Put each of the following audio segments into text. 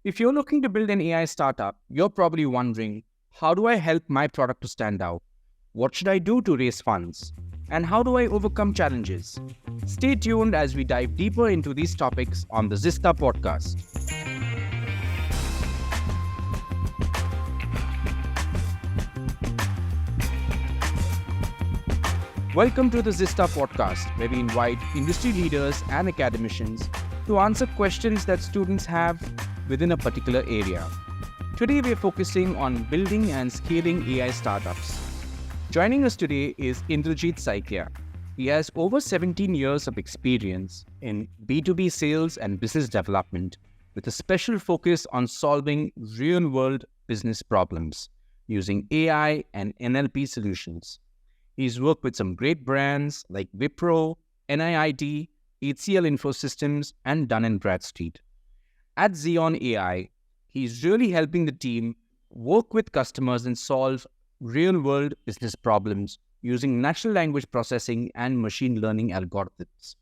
If you're looking to build an AI startup, you're probably wondering, how do I help my product to stand out? What should I do to raise funds? And how do I overcome challenges? Stay tuned as we dive deeper into these topics on the Zista Podcast. Welcome to the Zista Podcast, where we invite industry leaders and academicians to answer questions that students have within a particular area. Today, we're focusing on building and scaling AI startups. Joining us today is Indrajeet Saikia. He has over 17 years of experience in B2B sales and business development, with a special focus on solving real-world business problems using AI and NLP solutions. He's worked with some great brands like Wipro, NIIT, HCL Infosystems, and Dun & Bradstreet. At Zeon AI, he's really helping the team work with customers and solve real-world business problems using natural language processing and machine learning algorithms.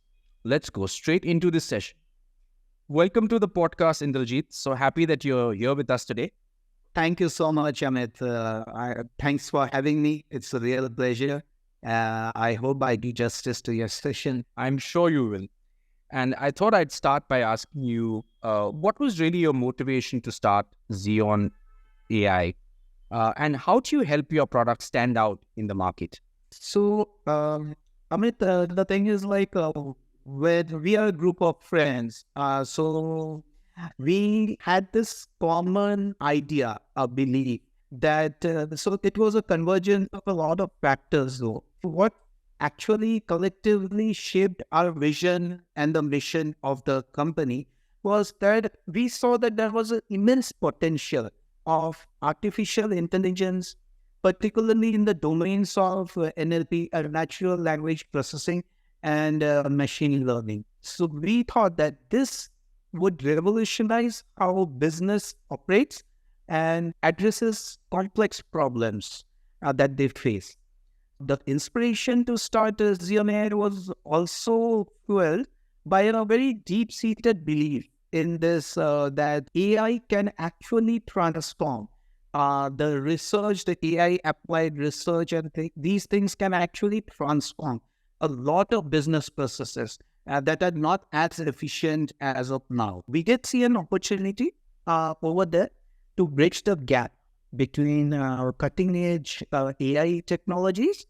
Let's go straight into this session. Welcome to the podcast, Indrajeet. So happy that you're here with us today. Thank you so much, Amit. Thanks for having me. It's a real pleasure. I hope I do justice to your session. I'm sure you will. And I thought I'd start by asking you, what was really your motivation to start Zeon AI? And how do you help your product stand out in the market? So, Amit, the thing is when we are a group of friends, so we had this common idea, a belief that, so it was a convergence of a lot of factors though. What actually collectively shaped our vision and the mission of the company was that we saw that there was an immense potential of artificial intelligence, particularly in the domains of NLP, natural language processing, and machine learning. So we thought that this would revolutionize how business operates and addresses complex problems that they face. The inspiration to start Zeon AI was also fueled by a very deep-seated belief in this that AI can actually transform the research, the AI applied research, and these things can actually transform a lot of business processes that are not as efficient as of now. We did see an opportunity over there to bridge the gap between cutting-edge AI technologies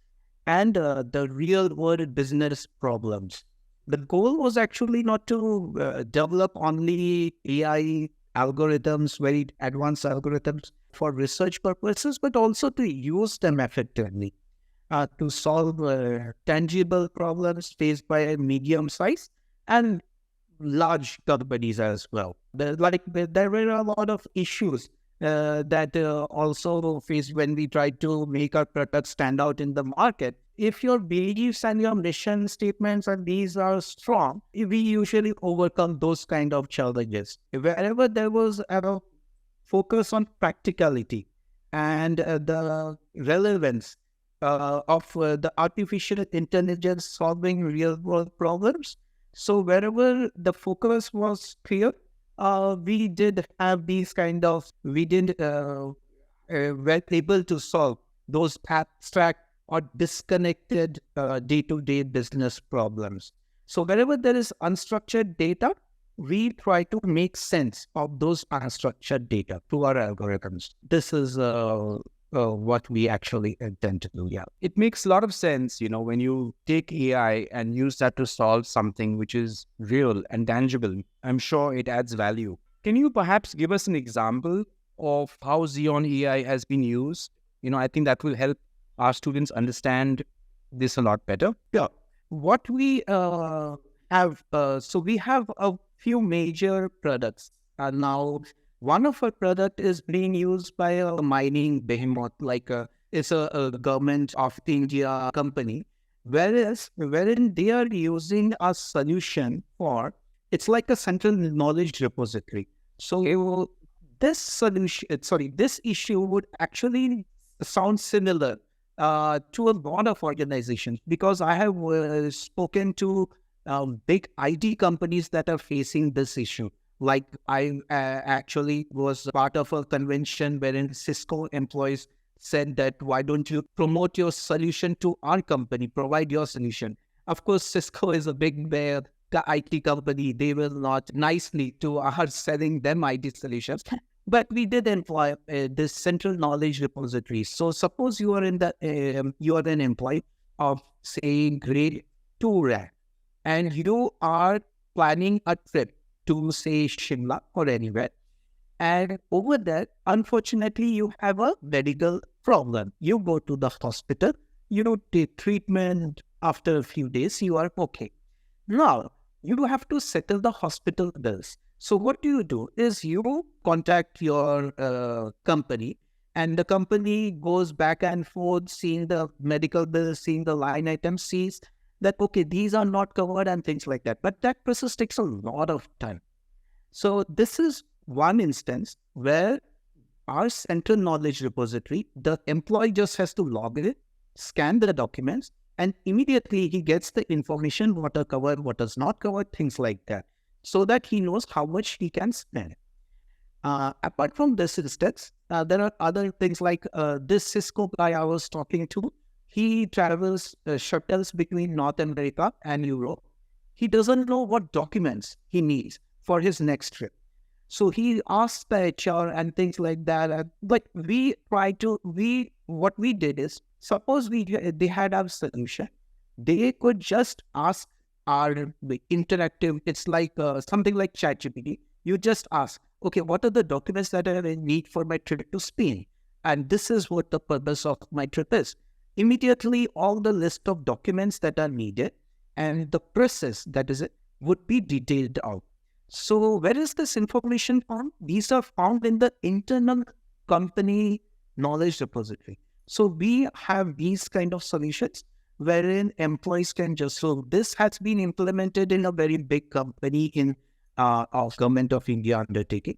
and the real-world business problems. The goal was actually not to develop only AI algorithms, very advanced algorithms for research purposes, but also to use them effectively to solve tangible problems faced by medium-sized and large companies as well. There were a lot of issues that also faced when we tried to make our product stand out in the market. If your beliefs and your mission statements and these are strong, we usually overcome those kind of challenges. Wherever there was a focus on practicality and the relevance of the artificial intelligence solving real world problems. So wherever the focus was clear, we did have these were able to solve those abstract or disconnected day-to-day business problems. So wherever there is unstructured data, we try to make sense of those unstructured data through our algorithms. This is what we actually intend to do. Yeah, it makes a lot of sense, when you take AI and use that to solve something which is real and tangible. I'm sure it adds value. Can you perhaps give us an example of how Zeon AI has been used? I think that will help our students understand this a lot better. Yeah. What we have, so we have a few major products. Now, one of our product is being used by a mining behemoth, it's a government of India company, wherein they are using a solution for, it's like a central knowledge repository. So this issue would actually sound similar to a lot of organizations, because I have spoken to big IT companies that are facing this issue. Like I actually was part of a convention wherein Cisco employees said that why don't you promote your solution to our company, provide your solution. Of course, Cisco is a big bear, the IT company. They will not nicely to our selling them IT solutions. But we did employ this central knowledge repository. So suppose you are in the you are an employee of say grade 2 rank, and you are planning a trip to say Shimla or anywhere. And over there, unfortunately, you have a medical problem. You go to the hospital, you take treatment. After a few days, you are okay. Now, you have to settle the hospital bills. So what do is you contact your company, and the company goes back and forth, seeing the medical bills, seeing the line items, sees that, okay, these are not covered and things like that. But that process takes a lot of time. So this is one instance where our central knowledge repository, the employee just has to log in, scan the documents, and immediately he gets the information, what are covered, what is not covered, things like that, so that he knows how much he can spend. Apart from this instance, there are other things like this Cisco guy I was talking to. He travels shuttles between North America and Europe. He doesn't know what documents he needs for his next trip. So he asks the HR and things like that. But what we did is, suppose they had our solution, they could just ask our interactive, it's like something like ChatGPT. You just ask, okay, what are the documents that I need for my trip to Spain? And this is what the purpose of my trip is. Immediately, all the list of documents that are needed and the process that is it would be detailed out. So where is this information found? These are found in the internal company knowledge repository. So we have these kind of solutions wherein employees can just, so this has been implemented in a very big company in of Government of India undertaking.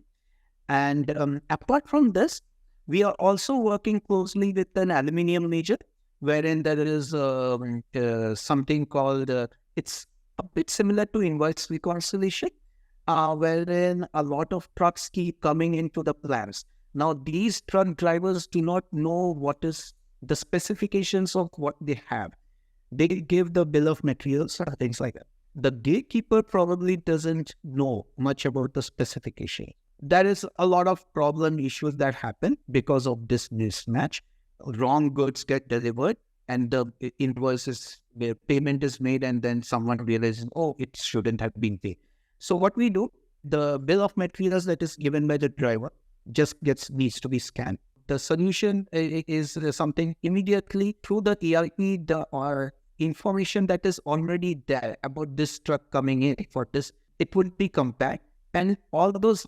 And apart from this, we are also working closely with an aluminium major, wherein there is something called, it's a bit similar to invoice reconciliation, wherein a lot of trucks keep coming into the plants. Now, these truck drivers do not know what is the specifications of what they have. They give the bill of materials or things like that. The gatekeeper probably doesn't know much about the specification. There is a lot of problem issues that happen because of this mismatch. Wrong goods get delivered and the the payment is made, and then someone realizes, oh, it shouldn't have been paid. So what we do, the bill of materials that is given by the driver just needs to be scanned. The solution is something immediately through the ERP, or information that is already there about this truck coming in for this, it would be compared, and all those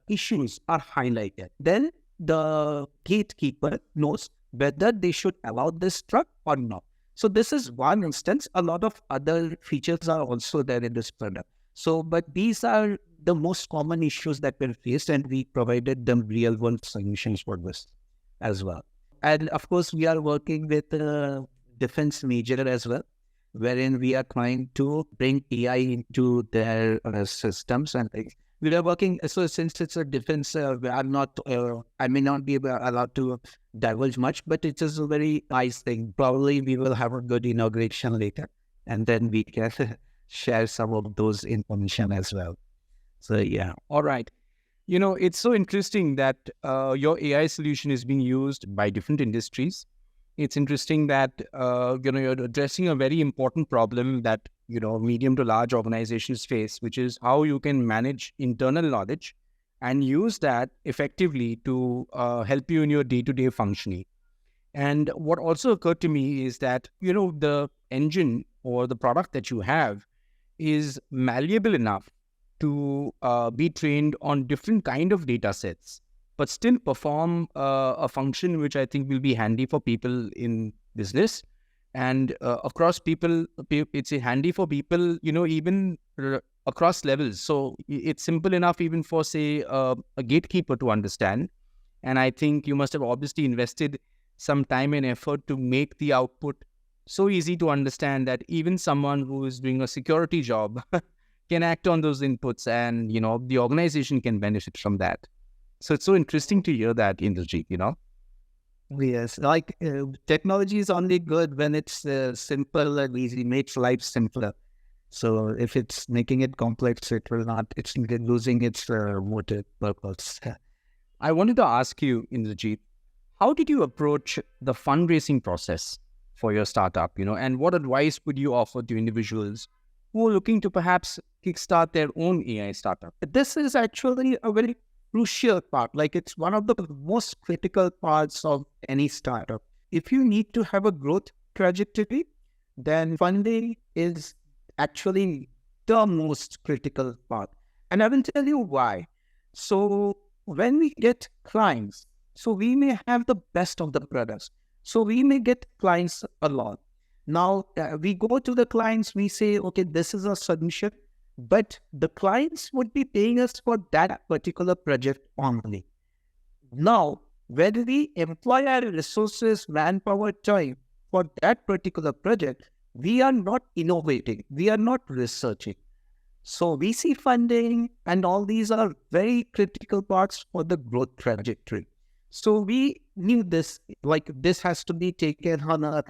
issues are highlighted. Then the gatekeeper knows whether they should allow this truck or not. So this is one instance. A lot of other features are also there in this product. So, but these are the most common issues that were faced, and we provided them real world solutions for this as well. And of course, we are working with a defense major as well, wherein we are trying to bring AI into their systems and things. We are working, so since it's a defense, I may not be allowed to divulge much, but it is a very nice thing. Probably we will have a good inauguration later, and then we can share some of those information as well. So, yeah. All right. You know, it's so interesting that your AI solution is being used by different industries. It's interesting that, you're addressing a very important problem that, medium to large organizations face, which is how you can manage internal knowledge and use that effectively to help you in your day-to-day functioning. And what also occurred to me is that, the engine or the product that you have is malleable enough to be trained on different kind of data sets, but still perform a function which I think will be handy for people in business and across people. It's handy for people, even across levels. So it's simple enough even for, say, a gatekeeper to understand. And I think you must have obviously invested some time and effort to make the output so easy to understand that even someone who is doing a security job can act on those inputs, and the organization can benefit from that. So it's so interesting to hear that, Indrajit. Yes, like technology is only good when it's simple and easy, makes life simpler. So if it's making it complex, it will not, it's losing its motive purpose. I wanted to ask you, Indrajit, how did you approach the fundraising process for your startup, and what advice would you offer to individuals who are looking to perhaps kickstart their own AI startup? This is actually a very crucial part. Like it's one of the most critical parts of any startup. If you need to have a growth trajectory, then funding is actually the most critical part. And I will tell you why. So when we get clients, so we may have the best of the products. So we may get clients a lot. Now we go to the clients, we say, okay, this is a solution, but the clients would be paying us for that particular project only. Now, when we employ our resources, manpower, time for that particular project, we are not innovating, we are not researching. So VC funding and all these are very critical parts for the growth trajectory. So we knew this, like this has to be taken on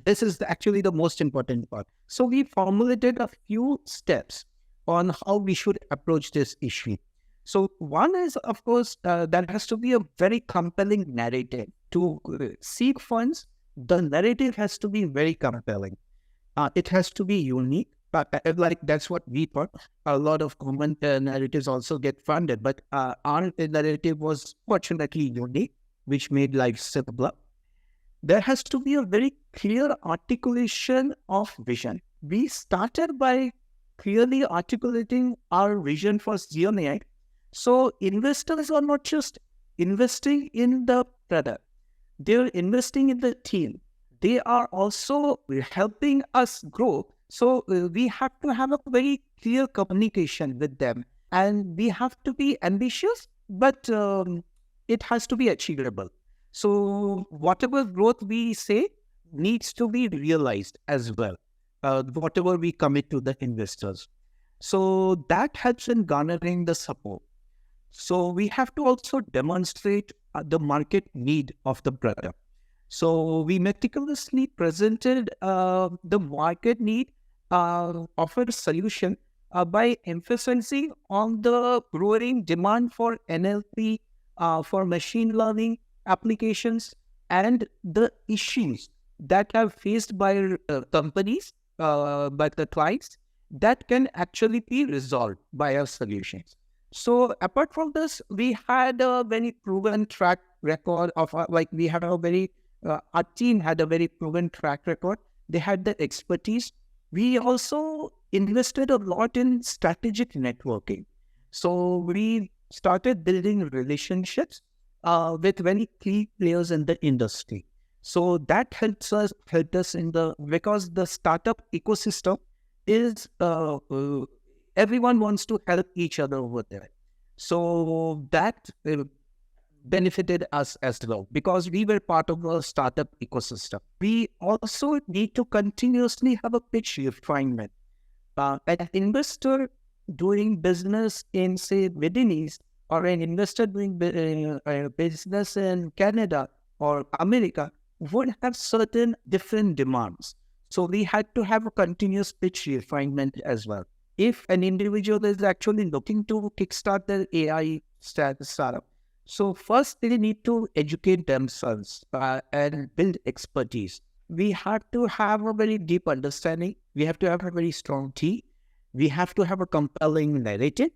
this is actually the most important part. So we formulated a few steps on how we should approach this issue. So one is, of course, there has to be a very compelling narrative. To seek funds, the narrative has to be very compelling. It has to be unique. Like that's what we thought. A lot of common narratives also get funded, but our narrative was fortunately unique, which made life simpler. There has to be a very clear articulation of vision. We started by clearly articulating our vision for Zeon AI. So investors are not just investing in the product, they're investing in the team. They are also helping us grow. So we have to have a very clear communication with them, and we have to be ambitious, but it has to be achievable. So whatever growth we say needs to be realized as well, whatever we commit to the investors. So that helps in garnering the support. So we have to also demonstrate the market need of the product. So we meticulously presented the market need, offered a solution by emphasizing on the growing demand for NLP, for machine learning applications, and the issues that are faced by companies, by the clients, that can actually be resolved by our solutions. So apart from this, we had a very proven track record of we had a very our team had a very proven track record. They had the expertise. We also invested a lot in strategic networking. So we started building relationships with very key players in the industry. So that helped us because the startup ecosystem is everyone wants to help each other over there. So that benefited us as well because we were part of a startup ecosystem. We also need to continuously have a pitch refinement. An investor doing business in, say, Middle East, or an investor doing business in Canada or America would have certain different demands. So we had to have a continuous pitch refinement as well. If an individual is actually looking to kickstart their AI startup, so first they need to educate themselves and build expertise. We have to have a very deep understanding. We have to have a very strong team. We have to have a compelling narrative.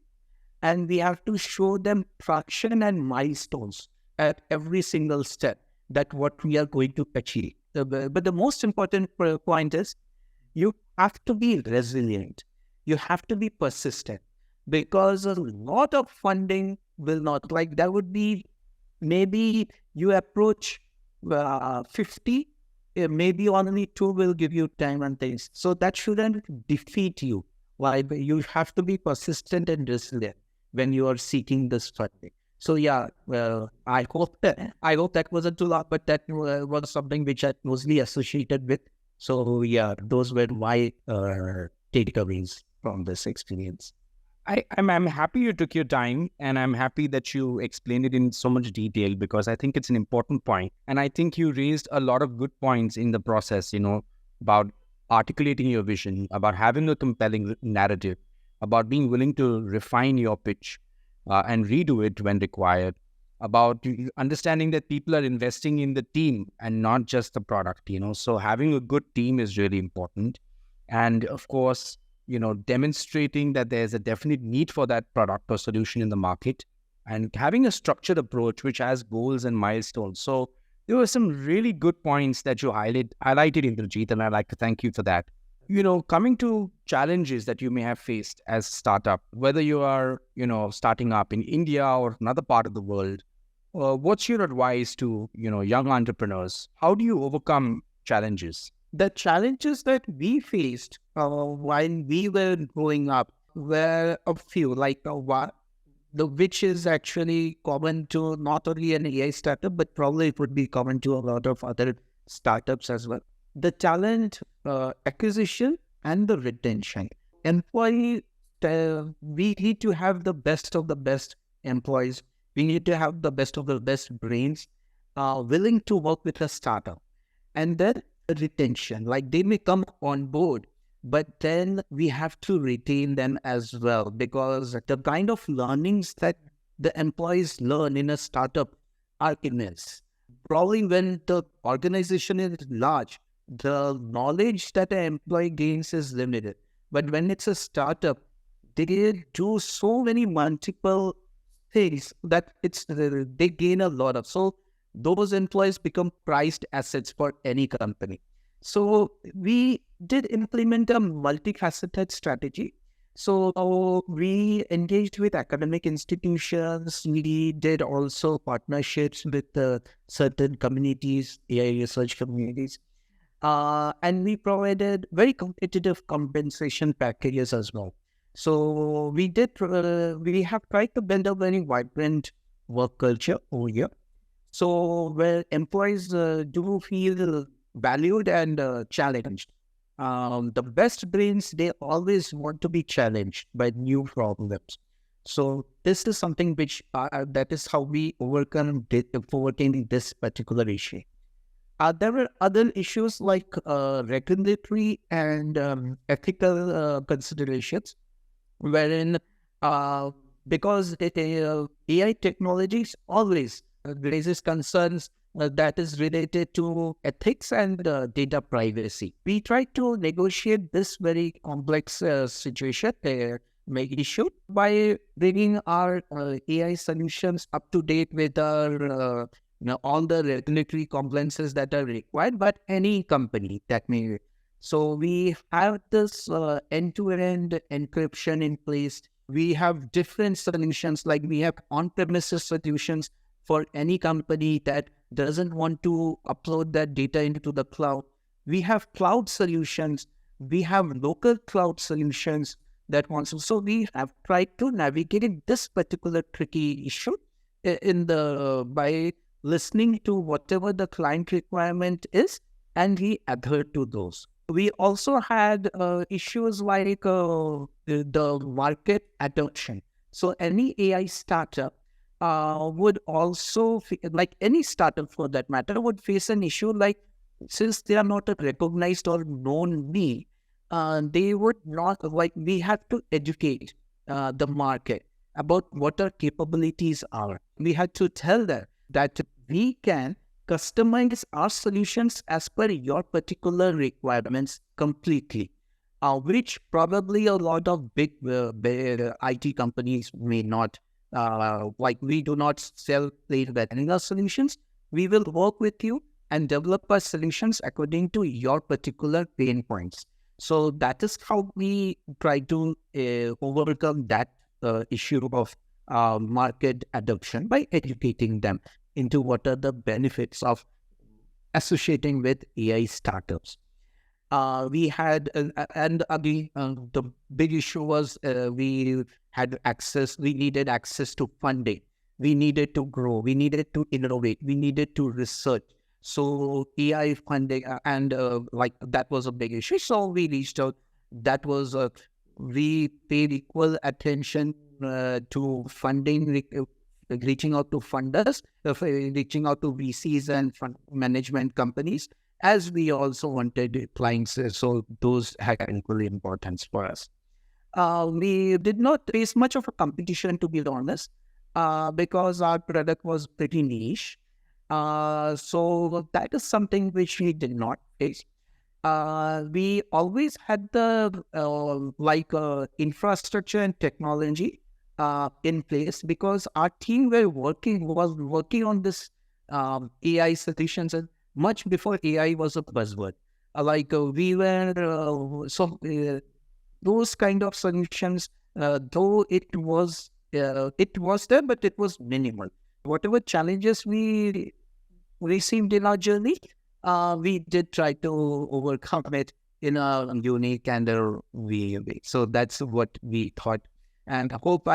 And we have to show them traction and milestones at every single step that what we are going to achieve. But the most important point is you have to be resilient. You have to be persistent because a lot of funding will not, like that would be, maybe you approach 50, maybe only 2 will give you time and things. So that shouldn't defeat you. Why? You have to be persistent and resilient when you are seeking this funding. So yeah, I hope that wasn't too long, but that was something which I closely associated with. So yeah, those were my takeaways. from this experience. I'm happy you took your time, and I'm happy that you explained it in so much detail, because I think it's an important point. And I think you raised a lot of good points in the process, about articulating your vision, about having a compelling narrative, about being willing to refine your pitch and redo it when required, about understanding that people are investing in the team and not just the product. So having a good team is really important. And of course, demonstrating that there's a definite need for that product or solution in the market, and having a structured approach which has goals and milestones. So there were some really good points that you highlighted, Indrajit, and I'd like to thank you for that. Coming to challenges that you may have faced as startup, whether you are, starting up in India or another part of the world, what's your advice to, young entrepreneurs? How do you overcome challenges? The challenges that we faced while we were growing up were a few, like which is actually common to not only an AI startup, but probably it would be common to a lot of other startups as well. The talent acquisition and the retention. Employee, we need to have the best of the best employees. We need to have the best of the best brains willing to work with a startup. And then retention, like they may come on board, but then we have to retain them as well, because the kind of learnings that the employees learn in a startup are immense. Probably when the organization is large, the knowledge that an employee gains is limited. But when it's a startup, they do so many multiple things that they gain a lot of. So those employees become prized assets for any company. So we did implement a multifaceted strategy. So we engaged with academic institutions. We did also partnerships with certain communities, AI research communities. And we provided very competitive compensation packages as well. So we have tried to build a very vibrant work culture over here. So where employees do feel valued and challenged. The best brains, they always want to be challenged by new problems. So this is something which that is how we overcame this particular issue. There were other issues like regulatory and ethical considerations, wherein because AI technologies always raises concerns that is related to ethics and data privacy. We try to negotiate this very complex situation, issue, by bringing our AI solutions up to date with our all the regulatory compliances that are required, but any company that may. So we have this end-to-end encryption in place. We have different solutions, like we have on-premises solutions for any company that doesn't want to upload that data into the cloud. We have cloud solutions. We have local cloud solutions that wants. So we have tried to navigate this particular tricky issue by listening to whatever the client requirement is, and we adhere to those. We also had issues like the market adoption. So any AI startup would also, like any startup for that matter, would face an issue like, since they are not a recognized or known name, they would not, like, we have to educate the market about what our capabilities are. We had to tell them that we can customize our solutions as per your particular requirements completely, which probably a lot of big IT companies may not. Like, we do not sell plain vanilla solutions. We will work with you and develop our solutions according to your particular pain points. So that is how we try to overcome that issue of market adoption, by educating them into what are the benefits of associating with AI startups. We had, and the big issue was we needed access to funding. We needed to grow. We needed to innovate. We needed to research. So AI funding and like that was a big issue. So we reached out. That was we paid equal attention to funding, reaching out to funders, reaching out to VCs and fund management companies, as we also wanted clients. So those had equal importance for us. We did not face much of a competition, to be honest, because our product was pretty niche. So that is something which we did not face. We always had the infrastructure and technology in place, because our team was working on this AI solutions and much before AI was a buzzword. We were those kind of solutions, though it was there, but it was minimal. Whatever challenges we received in our journey, we did try to overcome it in a unique and a way. So that's what we thought, and hope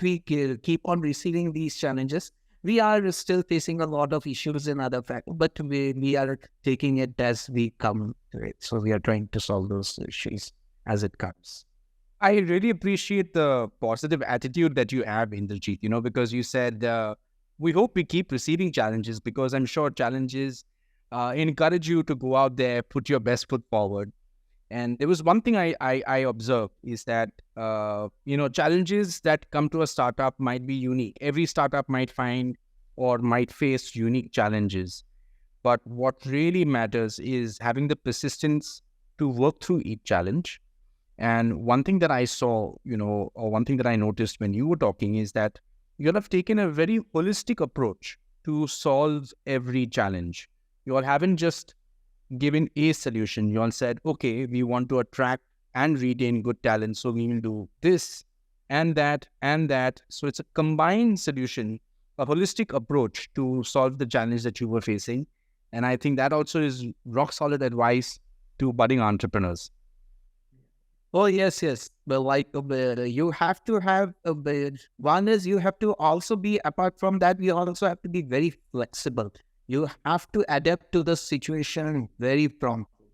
we keep on receiving these challenges. We are still facing a lot of issues in other factors, but we are taking it as we come to it. So we are trying to solve those issues as it comes. I really appreciate the positive attitude that you have, Indrajeet, because you said, we hope we keep receiving challenges, because I'm sure challenges encourage you to go out there, put your best foot forward. And there was one thing I observed is that, challenges that come to a startup might be unique. Every startup might find or might face unique challenges. But what really matters is having the persistence to work through each challenge. And one thing that I saw, or one thing that I noticed when you were talking is that you all have taken a very holistic approach to solve every challenge. You all haven't just given a solution. You all said, okay, we want to attract and retain good talent, so we will do this and that and that. So it's a combined solution, a holistic approach to solve the challenge that you were facing. And I think that also is rock solid advice to budding entrepreneurs. Oh, yes. But you have to have, one is you have to also be, apart from that, you also have to be very flexible. You have to adapt to the situation very promptly.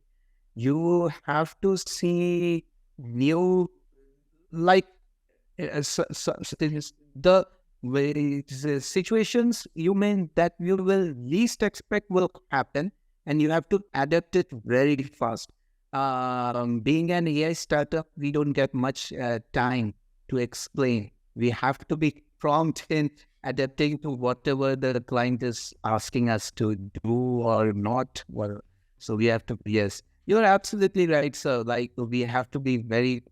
You have to see new, the situations that you will least expect will happen, and you have to adapt it very fast. Being an AI startup, we don't get much time to explain. We have to be prompt in adapting to whatever the client is asking us to do or not. So we have to, yes, you're absolutely right. So we have to be very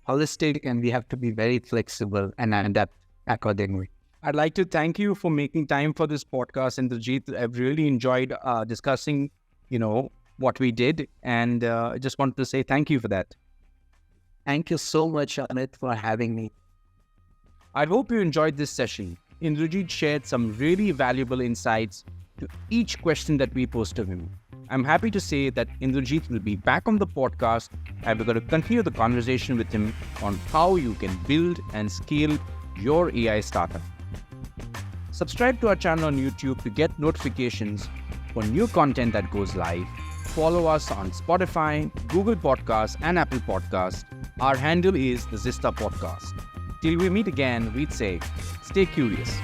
holistic, and we have to be very flexible and adapt accordingly. I'd like to thank you for making time for this podcast, Indrajeet. I've really enjoyed discussing, what we did. And I just wanted to say thank you for that. Thank you so much, Amit, for having me. I hope you enjoyed this session. Indrajeet shared some really valuable insights to each question that we posed to him. I'm happy to say that Indrajeet will be back on the podcast, and we're going to continue the conversation with him on how you can build and scale your AI startup. Subscribe to our channel on YouTube to get notifications for new content that goes live. Follow us on Spotify, Google Podcasts, and Apple Podcasts. Our handle is the Zista Podcast. Till we meet again, we'd say, stay curious.